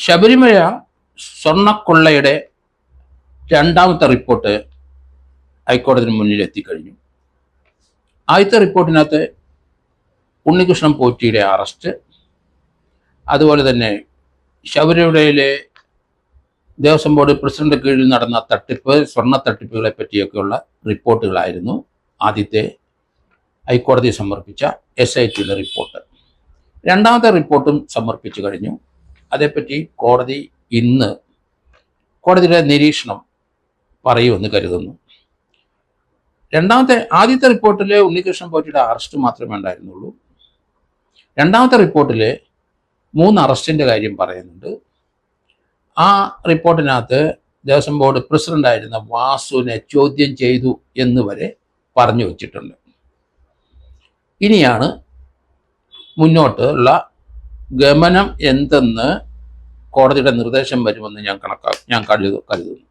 ശബരിമല സ്വർണ്ണക്കൊള്ളയുടെ രണ്ടാമത്തെ റിപ്പോർട്ട് ഹൈക്കോടതിന് മുന്നിൽ എത്തിക്കഴിഞ്ഞു. ആദ്യത്തെ റിപ്പോർട്ടിനകത്ത് ഉണ്ണികൃഷ്ണൻ പോറ്റിയുടെ അറസ്റ്റ്, അതുപോലെ തന്നെ ശബരിമലയിലെ ദേവസ്വം ബോർഡ് പ്രസിഡന്റ് കീഴിൽ നടന്ന തട്ടിപ്പ്, സ്വർണ്ണ തട്ടിപ്പുകളെ പറ്റിയൊക്കെയുള്ള റിപ്പോർട്ടുകളായിരുന്നു ആദ്യത്തെ ഹൈക്കോടതി സമർപ്പിച്ച SITയുടെ റിപ്പോർട്ട്. രണ്ടാമത്തെ റിപ്പോർട്ടും സമർപ്പിച്ചു കഴിഞ്ഞു. അതേപ്പറ്റി കോടതി ഇന്ന് കോടതിയുടെ നിരീക്ഷണം പറയുമെന്ന് കരുതുന്നു. ആദ്യത്തെ റിപ്പോർട്ടിൽ ഉണ്ണികൃഷ്ണൻ പോറ്റിയുടെ അറസ്റ്റ് മാത്രമേ ഉണ്ടായിരുന്നുള്ളൂ. രണ്ടാമത്തെ റിപ്പോർട്ടിൽ 3 അറസ്റ്റിൻ്റെ കാര്യം പറയുന്നുണ്ട്. ആ റിപ്പോർട്ടിനകത്ത് ദേവസ്വം ബോർഡ് പ്രസിഡന്റായിരുന്ന വാസുവിനെ ചോദ്യം ചെയ്തു എന്ന് വരെ പറഞ്ഞു വച്ചിട്ടുണ്ട്. ഇനിയാണ് മുന്നോട്ടുള്ള ഗമനം എന്തെന്ന് കോടതിയുടെ നിർദ്ദേശം വരുമെന്ന് ഞാൻ കരുതുന്നു.